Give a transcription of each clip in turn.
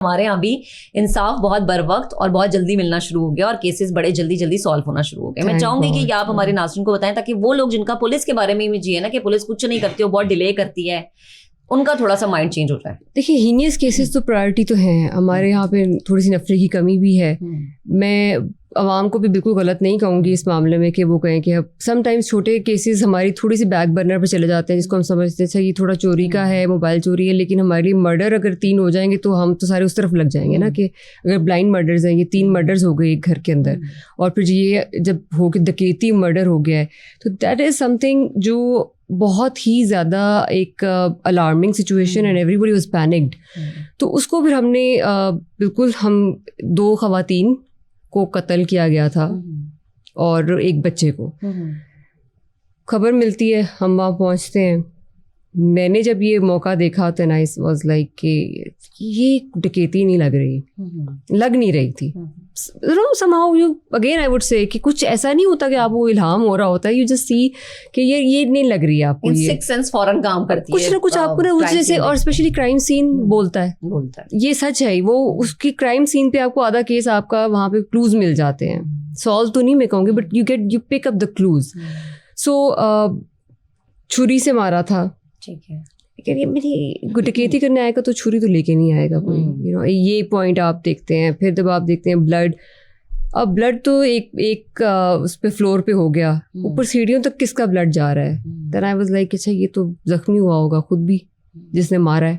ہمارے یہاں بھی انصاف بہت بر وقت اور بہت جلدی ملنا شروع ہو گیا اور کیسز بڑے جلدی جلدی سالو ہونا شروع ہو گئے. میں چاہوں گی کہ آپ ہمارے ناظرین کو بتائیں تاکہ وہ لوگ جن کا پولیس کے بارے میں بھی ہے نا کہ پولیس کچھ نہیں کرتی, وہ بہت ڈیلے کرتی ہے, ان کا تھوڑا سا مائنڈ چینج ہو جائے. دیکھیے ہینیس کیسز تو پرائرٹی تو ہیں, ہمارے یہاں پہ تھوڑی سی نفرت کی کمی بھی ہے. میں عوام کو بھی بالکل غلط نہیں کہوں گی اس معاملے میں کہ وہ کہیں کہ سم ٹائمز چھوٹے کیسز ہماری تھوڑی سی بیک برنر پہ چلے جاتے ہیں, جس کو ہم سمجھتے ہیں یہ تھوڑا چوری کا ہے, موبائل چوری ہے, لیکن ہماری مرڈر اگر 3 ہو جائیں گے تو ہم تو سارے اس طرف لگ جائیں گے نا, کہ اگر بلائنڈ مرڈرز ہیں, یہ 3 مرڈرز ہو گئے ایک گھر کے اندر, اور پھر یہ جب ہو کے ڈکیتی مرڈر ہو گیا ہے, تو دیٹ از سم تھنگ جو بہت ہی زیادہ ایک alarming situation and everybody was panicked. تو اس کو پھر ہم نے بالکل ہم 2 خواتین کو قتل کیا گیا تھا اور ایک بچے کو. خبر ملتی ہے, ہم وہاں پہنچتے ہیں. میں نے جب یہ موقع دیکھا تو آئی واز لائک کہ یہ ڈکیتی نہیں لگ نہیں رہی تھی. somehow you again I would say کہ کچھ ایسا نہیں ہوتا کہ آپ کو الہام ہو رہا ہوتا ہے, you just see کہ یہ نہیں لگ رہی ہے آپ کو, یہ سکس سینس فوراً کام کرتی ہے کچھ نہ کچھ آپ کو نا اس جیسے. اور اسپیشلی کرائم سین بولتا ہے, یہ سچ ہے. وہ اس کی کرائم سین پہ آپ کو آدھا کیس آپ کا وہاں پہ کلوز مل جاتے ہیں. سالو تو نہیں میں کہوں گی, but you pick up the clues. سو چھری سے مارا تھا. ٹھیک ہے, میری ڈکیتی کرنے آئے گا تو چھری تو لے کے نہیں آئے گا کوئی. یہ پوائنٹ آپ دیکھتے ہیں. پھر جب آپ دیکھتے ہیں بلڈ, اب بلڈ تو ایک اس پہ فلور پہ ہو گیا, اوپر سیڑھیوں تک کس کا بلڈ جا رہا ہے. دین آئی واز لائک اچھا یہ تو زخمی ہوا ہوگا خود بھی جس نے مارا ہے.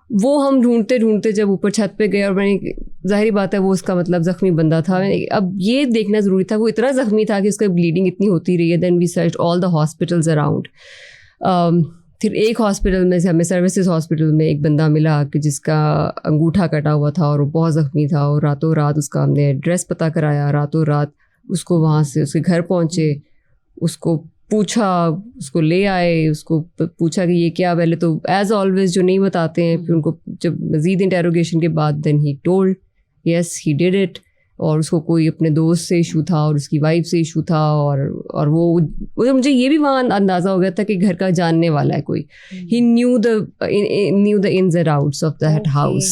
وہ ہم ڈھونڈتے ڈھونڈتے جب اوپر چھت پہ گئے, اور میں نے ظاہری بات ہے وہ اس کا مطلب زخمی بندہ تھا. اب یہ دیکھنا ضروری تھا وہ اتنا زخمی تھا کہ اس کا بلیڈنگ اتنی ہوتی رہی ہے. دین وی سرچ آل دا ہاسپٹلز اراؤنڈ. پھر ایک ہاسپٹل میں سے ہمیں سروسز ہاسپٹل میں ایک بندہ ملا کہ جس کا انگوٹھا کٹا ہوا تھا اور وہ بہت زخمی تھا, اور راتوں رات اس کا ہم نے ایڈریس پتہ کرایا, راتوں رات اس کو وہاں سے اس کے گھر پہنچے, اس کو پوچھا, اس کو لے آئے, اس کو پوچھا کہ یہ کیا. پہلے تو ایز آلویز جو نہیں بتاتے ہیں, پھر ان کو جب مزید انٹیروگیشن کے بعد then he told yes he did it. اور اس کو کوئی اپنے دوست سے ایشو تھا اور اس کی وائف سے ایشو تھا, اور وہ مجھے یہ بھی وہاں اندازہ ہو گیا تھا کہ گھر کا جاننے والا ہے کوئی. He knew the ins and outs of that house.